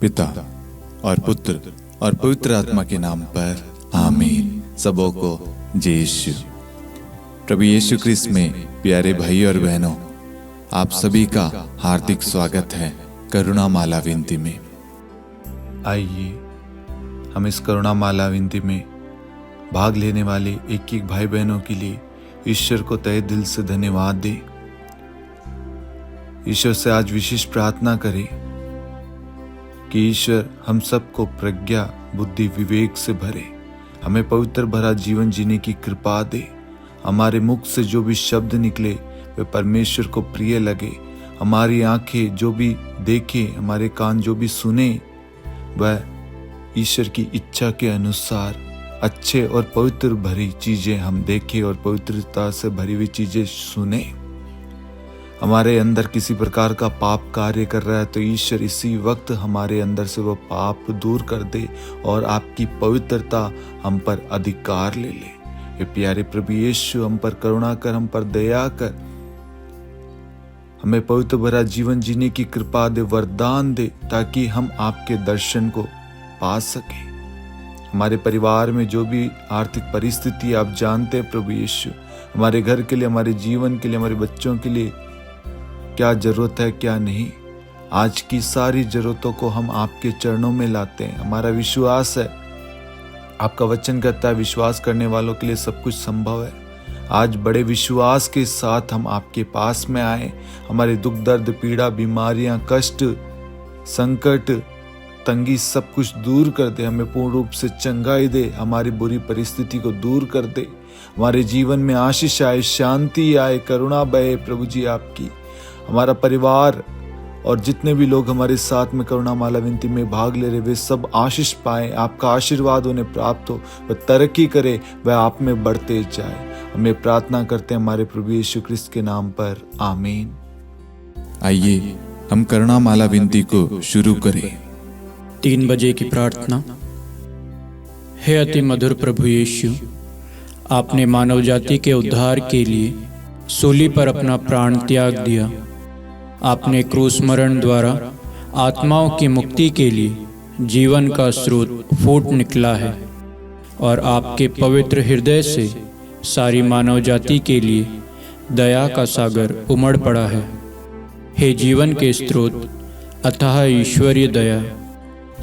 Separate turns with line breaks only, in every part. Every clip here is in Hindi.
पिता और पुत्र और पवित्र आत्मा के नाम पर आमीन। सबों को जय यीशु। प्रभु यीशु क्रिस्त में प्यारे भाई और बहनों, आप सभी का हार्दिक स्वागत है करुणा माला विनती में। आइए हम इस करुणा माला विनती में भाग लेने वाले एक एक भाई बहनों के लिए ईश्वर को तहे दिल से धन्यवाद दें। ईश्वर से आज विशेष प्रार्थना करें कि ईश्वर हम सबको प्रज्ञा, बुद्धि, विवेक से भरे, हमें पवित्र भरा जीवन जीने की कृपा दे। हमारे मुख से जो भी शब्द निकले वे परमेश्वर को प्रिय लगे। हमारी आंखें जो भी देखे, हमारे कान जो भी सुने, वह ईश्वर की इच्छा के अनुसार अच्छे और पवित्र भरी चीजें हम देखें और पवित्रता से भरी हुई चीजें सुने। हमारे अंदर किसी प्रकार का पाप कार्य कर रहा है तो ईश्वर इसी वक्त हमारे अंदर से वह पाप दूर कर दे और आपकी पवित्रता हम पर अधिकार ले ले। ये प्यारे प्रभु यीशु, हम पर करुणा कर, हम पर दया कर, हमें पवित्र भरा जीवन जीने की कृपा दे, वरदान दे, ताकि हम आपके दर्शन को पा सके। हमारे परिवार में जो भी आर्थिक परिस्थिति आप जानते हैं प्रभु यीशु, हमारे घर के लिए, हमारे जीवन के लिए, हमारे बच्चों के लिए क्या जरूरत है क्या नहीं, आज की सारी जरूरतों को हम आपके चरणों में लाते हैं। हमारा विश्वास है, आपका वचन कहता है विश्वास करने वालों के लिए सब कुछ संभव है। आज बड़े विश्वास के साथ हम आपके पास में आए। हमारे दुख, दर्द, पीड़ा, बीमारियां, कष्ट, संकट, तंगी सब कुछ दूर कर दे, हमें पूर्ण रूप से चंगाई दे, हमारी बुरी परिस्थिति को दूर कर दे, हमारे जीवन में आशीष आए, शांति आए, करुणा बहे प्रभु जी आपकी। हमारा परिवार और जितने भी लोग हमारे साथ में करुणा माला विनती में भाग ले रहे, वे सब आशीष पाए, आपका आशीर्वाद उन्हें प्राप्त हो, वह तरक्की करे, वह आप में बढ़ते जाए। हमें प्रार्थना करते हैं हमारे प्रभु यीशु क्रिस्त के नाम पर, आमीन। आइए हम करुणा माला विनती को शुरू करें।
3 बजे की प्रार्थना। हे अति मधुर प्रभु यीशु, आपने मानव जाति के उद्धार के लिए सूली पर अपना प्राण त्याग दिया। आपने क्रूस मरण द्वारा आत्माओं की मुक्ति के लिए जीवन का स्रोत फूट निकला है और आपके पवित्र हृदय से सारी मानव जाति के लिए दया का सागर उमड़ पड़ा है। हे जीवन के स्रोत अथाह ईश्वरीय दया,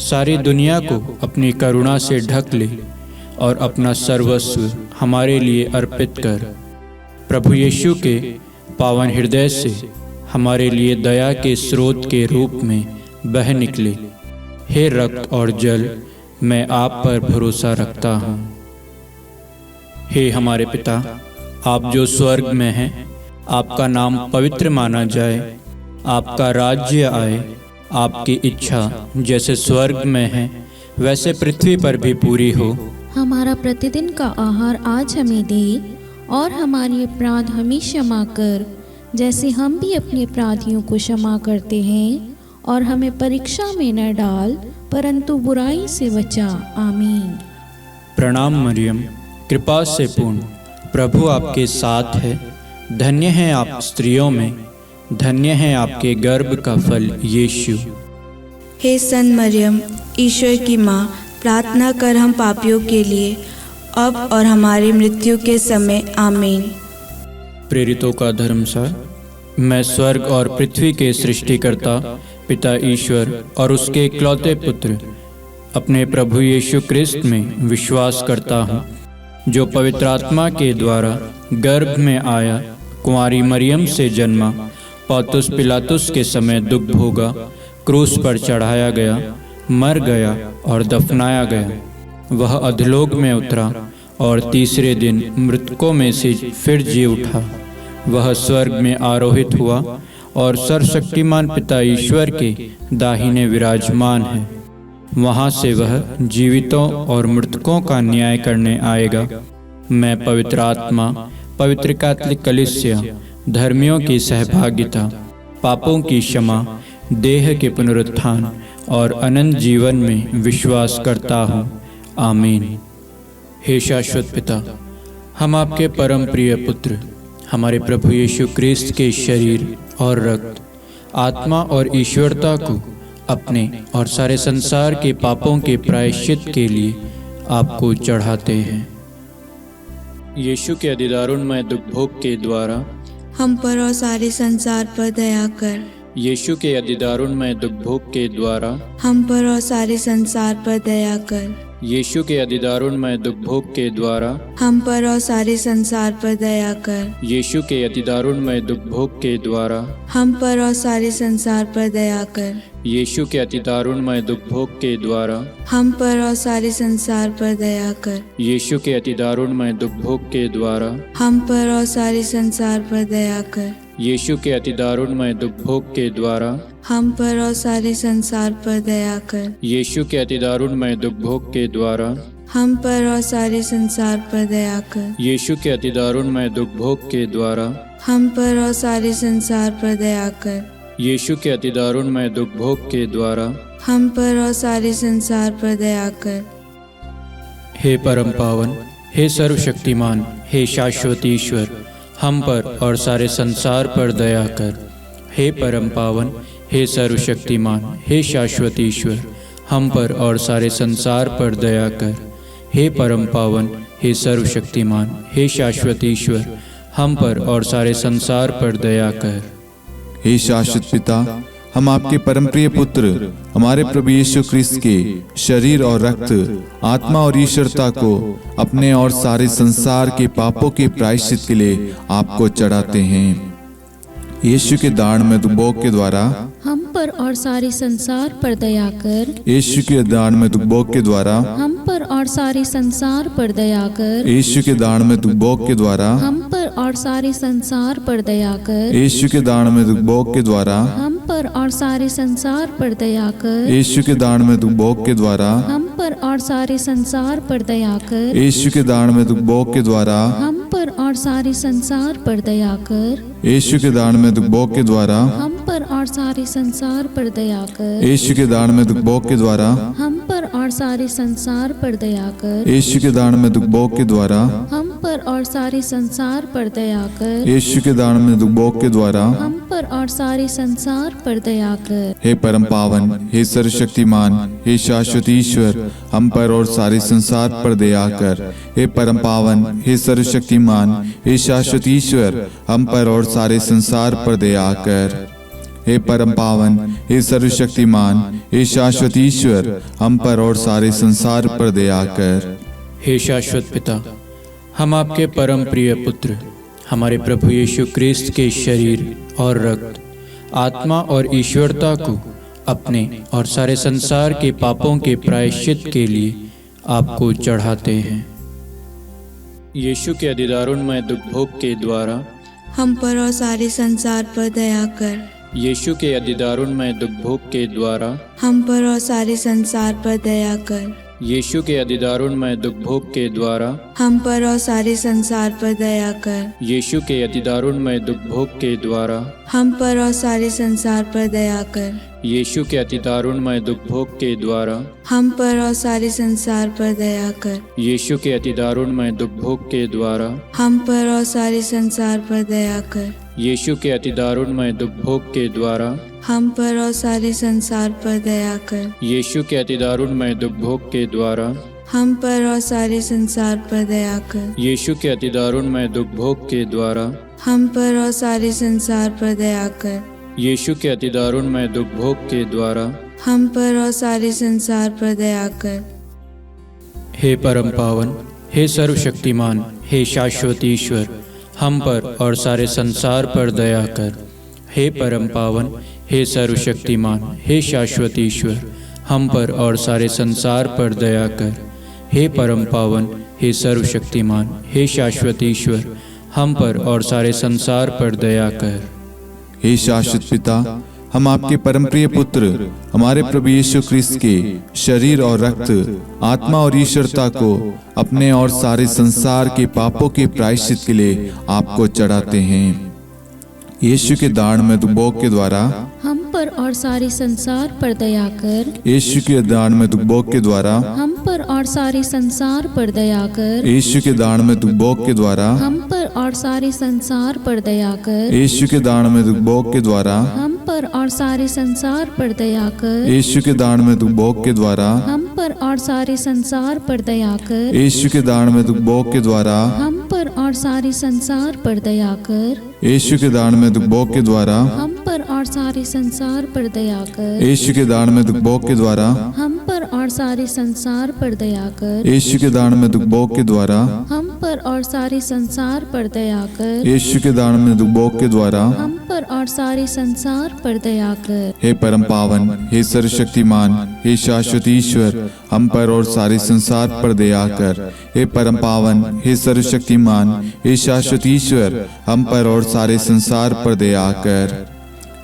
सारी दुनिया को अपनी करुणा से ढक ले और अपना सर्वस्व हमारे लिए अर्पित कर। प्रभु यीशु के पावन हृदय से हमारे लिए दया के स्रोत के रूप में बह निकले। हे रक्त और जल, मैं आप पर भरोसा रखता हूँ। हे हमारे पिता, आप जो स्वर्ग में हैं, आपका नाम पवित्र माना जाए, आपका राज्य आए, आपकी इच्छा जैसे स्वर्ग में है वैसे पृथ्वी पर भी पूरी हो।
हमारा प्रतिदिन का आहार आज हमें दे और हमारे अपराध हमें क्षमा कर, जैसे हम भी अपने अपराधियों को क्षमा करते हैं, और हमें परीक्षा में न डाल परंतु बुराई से बचा। आमीन।
प्रणाम मरियम, कृपा से पूर्ण, प्रभु आपके साथ है। धन्य हैं आप स्त्रियों में, धन्य है आपके गर्भ का फल यीशु।
हे सन मरियम, ईश्वर की माँ, प्रार्थना कर हम पापियों के लिए, अब और हमारी मृत्यु के समय। आमीन।
प्रेरितों का धर्मसार। मैं स्वर्ग और पृथ्वी के सृष्टिकर्ता पिता ईश्वर और उसके इकलौते पुत्र अपने प्रभु यीशु क्रिस्त में विश्वास करता हूँ, जो पवित्र आत्मा के द्वारा गर्भ में आया, कुंवारी मरियम से जन्मा, पौंतुस पिलातुस के समय दुख भोगा, क्रूस पर चढ़ाया गया, मर गया और दफनाया गया। वह अधोलोक में उतरा और तीसरे दिन मृतकों में से फिर जी उठा। वह स्वर्ग में आरोहित हुआ और सर्वशक्तिमान पिता ईश्वर के दाहिने विराजमान है। वहाँ से वह जीवितों और मृतकों का न्याय करने आएगा। मैं पवित्र आत्मा, पवित्र कैथोलिक कलीसिया, धर्मियों की सहभागिता, पापों की क्षमा, देह के पुनरुत्थान और अनंत जीवन में विश्वास करता हूँ। आमीन। हे शाश्वत पिता, हम आपके परम प्रिय पुत्र, हमारे प्रभु यीशु क्रिस्त के शरीर और रक्त, आत्मा और ईश्वरता को अपने और सारे संसार के पापों के प्रायश्चित के लिए आपको चढ़ाते हैं। यीशु के अधिदारुणमय दुख भोग के द्वारा
हम पर और सारे संसार पर दया कर।
यीशु के अधिदारुणमय दुख भोग के द्वारा
हम पर और सारे संसार पर दया कर।
यीशु के अधिदारुणमय दुख भोग के द्वारा
हम पर और सारे संसार पर दया कर।
यीशु के अधिदारुणमय दुख भोग के द्वारा
हम पर और सारे संसार पर दया कर।
यीशु के अधिदारुणमय दुख भोग के द्वारा
हम पर और सारे संसार पर दया कर।
यीशु के अधिदारुणमय दुख भोग के द्वारा
हम पर और सारे संसार पर दया कर।
यीशु के अधिदारुणमय दुख भोग के द्वारा
हम पर और सारे संसार पर दया कर।
यीशु के अधिदारुणमय दुख भोग के द्वारा
हम पर और सारे संसार पर दया कर।
यीशु के अधिदारुणमय दुख भोग के द्वारा
हम पर और सारे संसार पर दया कर।
यीशु के अधिदारुणमय दुख भोग के द्वारा
हम पर और सारे संसार पर दया कर।
हे परम पावन, हे सर्वशक्तिमान, हे शाश्वत ईश्वर, हम पर और सारे संसार पर दया कर। हे परम पावन, हे सर्वशक्तिमान, हे शाश्वत ईश्वर, हम पर और सारे संसार पर दया कर। हे परम पावन, हे सर्वशक्तिमान, हे शाश्वत ईश्वर, हम पर और सारे संसार पर दया कर।
हे शाश्वत पिता, हम आपके परम प्रिय पुत्र हमारे प्रभु यीशु ख्रिस्त के शरीर और रक्त, आत्मा और ईश्वरता को अपने और सारे संसार के पापों के प्रायश्चित के लिए आपको चढ़ाते हैं। यीशु के दान में दुभोग के द्वारा
हम पर और सारे संसार पर दया कर।
यीशु के दान में दुभोग के द्वारा
हम पर और सारे संसार पर दया कर।
यीशु के दान में दुभोग के द्वारा
हम पर और सारे संसार पर दया कर।
यीशु के दान में दुभोग के द्वारा
हम पर और सारे संसार पर दया कर।
यीशु के दान में दुभोग के द्वारा
हम पर और सारे संसार पर दया कर।
यीशु के दान में दुभोग के द्वारा
हम पर और सारे संसार पर दया कर।
यीशु के दान में दुभोग के द्वारा
हम पर और सारे संसार पर दया कर।
यीशु के दान में दुभोग के द्वारा
हम पर और सारे संसार पर दया कर।
यीशु के दान में दुभोग के द्वारा
हम पर और सारे संसार पर दया कर।
यीशु के दान में दुभोग के द्वारा
हम पर और सारे संसार पर दया कर।
हे परम पावन, हे सर्वशक्तिमान, हे शाश्वत ईश्वर, हम पर और सारे संसार पर दया कर। हे परम पावन, हे सर्वशक्तिमान, हे शाश्वत ईश्वर, हम पर और सारे संसार पर दया कर। हे परम पावन, हे सर्वशक्तिमान, हे शाश्वत ईश्वर, हम पर और सारे संसार पर दया कर।
हे शाश्वत पिता, हम आपके परम प्रिय पुत्र हमारे प्रभु यीशु ख्रिस्त के शरीर और रक्त, आत्मा और ईश्वरता को अपने और सारे संसार के पापों के प्रायश्चित के लिए आपको चढ़ाते हैं। यीशु के अधिदारुणमय दुख भोग के द्वारा
हम पर और सारे संसार पर दया कर।
यीशु के अधिदारुणमय दुख भोग के द्वारा
हम पर और सारे संसार पर दया कर।
यीशु के अधिदारुणमय दुख भोग के द्वारा
हम पर और सारे संसार पर दया कर।
यीशु के अधिदारुणमय दुख भोग के द्वारा
हम पर और सारे संसार पर दया कर।
यीशु के अधिदारुणमय दुख भोग के द्वारा
हम पर और सारे संसार पर दया कर।
यीशु के अधिदारुणमय दुख भोग के द्वारा
हम पर और सारे संसार पर दया कर।
यीशु के अधिदारुणमय दुख भोग के द्वारा
हम पर और सारे संसार पर दया कर।
यीशु के अधिदारुणमय दुख भोग के द्वारा
हम पर और सारे संसार पर दया कर।
यीशु के अधिदारुणमय दुख भोग के द्वारा
हम पर और सारे संसार पर दया कर।
यीशु के अधिदारुणमय दुख भोग के द्वारा
हम पर और सारे संसार पर दया कर।
हे परम पावन, हे सर्वशक्तिमान, हे शाश्वत ईश्वर, हम पर और सारे संसार पर दया कर। हे परम पावन, हे सर्वशक्तिमान, हे शाश्वत ईश्वर, हम पर और सारे संसार पर दया कर। हे परम पावन, हे सर्वशक्तिमान, हे शाश्वत ईश्वर, हम पर और सारे संसार पर दया कर।
हे शाश्वत पिता, हम आपके परम प्रिय पुत्र हमारे प्रभु यीशु ख्रिस्त के शरीर और रक्त, आत्मा और ईश्वरता को अपने और सारे संसार के पापों के प्रायश्चित के लिए आपको चढ़ाते हैं। यीशु के दान में दुभोग के द्वारा
हम पर और सारे संसार पर दया कर।
यीशु के दान में दुभोग के द्वारा
हम पर और सारे संसार पर दया कर।
यीशु के दान में दुभोग के द्वारा
हम पर और सारे संसार पर दया कर।
यीशु के दान में दुख भोग के द्वारा
हम पर और सारे संसार पर दया कर।
यीशु के दान में दुख भोग के द्वारा
हम पर और सारे संसार पर दया कर।
यीशु के दान में दुख भोग के द्वारा
हम पर और सारे संसार पर दया कर।
यीशु के दान में दुख भोग के द्वारा
हम पर और सारे संसार पर दया कर।
यीशु के दान में दुख भोग के द्वारा
हम पर और सारे संसार पर दया कर।
यीशु के दान में दुख भोग के द्वारा
हम पर और सारे संसार पर दया कर।
यीशु के दान में दुख भोग के द्वारा
हम पर और सारे संसार पर दया कर।
हे परम पावन, हे सर्वशक्तिमान, हे शाश्वत ईश्वर, हम पर और सारे संसार पर दया कर। हे परम पावन, हे सर्वशक्तिमान, हे शाश्वत ईश्वर, हम पर और सारे संसार पर दया कर।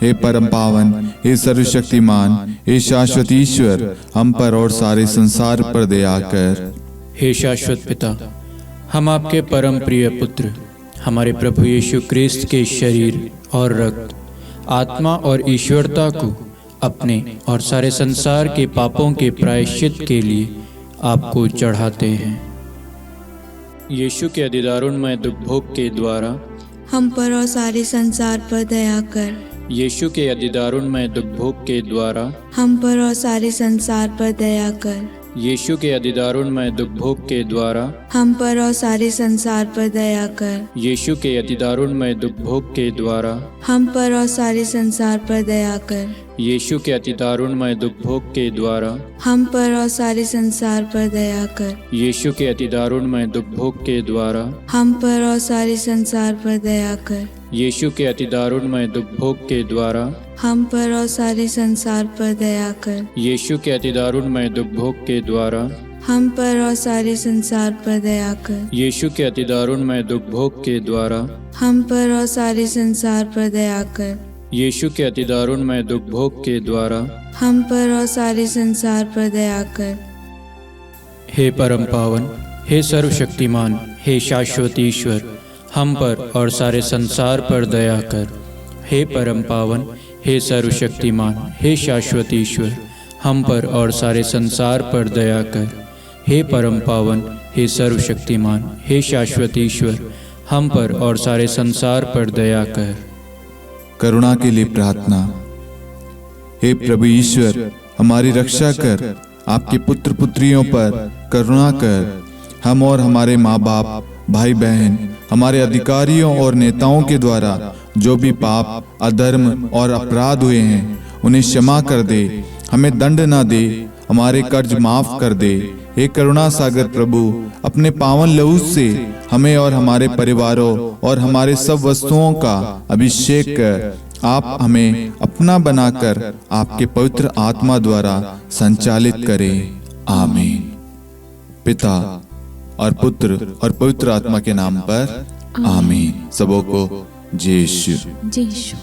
हे परम पावन, हे सर्वशक्तिमान, हे शाश्वत ईश्वर, हम पर और सारे संसार पर दया कर।
हे शाश्वत पिता, हम आपके परम प्रिय पुत्र हमारे प्रभु यीशु क्रिस्त के शरीर और रक्त, आत्मा और ईश्वरता को अपने और सारे संसार के पापों के प्रायश्चित के लिए आपको चढ़ाते हैं। यीशु के अधिदारुणमय दुख भोग के द्वारा
हम पर और सारे संसार पर दया कर।
यीशु के अधिदारुणमय दुख भोग के द्वारा
हम पर और सारे संसार पर दया कर।
यीशु के अधिदारुणमय दुख भोग के द्वारा
हम पर और सारे संसार पर दया कर।
यीशु के अधिदारुणमय दुख भोग के द्वारा
हम पर और सारे संसार पर दया कर।
यीशु के अधिदारुणमय दुख भोग के द्वारा
हम पर और सारे संसार पर दया कर।
यीशु के अधिदारुणमय दुख भोग के द्वारा
हम पर और सारे संसार पर दया कर।
यीशु के अधिदारुणमय दुख भोग के द्वारा
हम पर और सारे संसार पर दया कर।
यीशु के अधिदारुणमय दुख भोग के द्वारा
हम पर और सारे संसार पर दया कर।
यीशु के अधिदारुणमय दुख भोग के द्वारा
हम पर और सारे संसार पर दया कर।
यीशु के अधिदारुणमय दुख भोग के द्वारा
हम पर और सारे संसार पर दया कर।
हे परम पावन, हे सर्वशक्तिमान, हे शाश्वत ईश्वर, हम पर और सारे संसार पर दया कर। हे परम पावन, हे सर्वशक्तिमान, हे शाश्वत ईश्वर, हम पर और सारे संसार पर दया कर। हे परम पावन, हे सर्वशक्तिमान, हे शाश्वत ईश्वर, हम पर और सारे संसार पर दया कर।
करुणा के लिए प्रार्थना। हे प्रभु ईश्वर, हमारी रक्षा कर, आपके पुत्र पुत्रियों पर करुणा कर। हम और हमारे माँ बाप, भाई बहन, हमारे अधिकारियों और नेताओं के द्वारा जो भी पाप, अधर्म और अपराध हुए हैं उन्हें क्षमा कर दे, हमें दंड ना दे, हमारे कर्ज माफ कर दे। हे करुणा सागर प्रभु, अपने पावन लहू से हमें और हमारे परिवारों और हमारे सब वस्तुओं का अभिषेक कर। आप हमें अपना बनाकर आपके पवित्र आत्मा द्वारा संचालित करें। आमीन। पिता और पुत्र और पवित्र आत्मा के नाम पर आमीन। सबों को जय यीशु।
जय यीशु।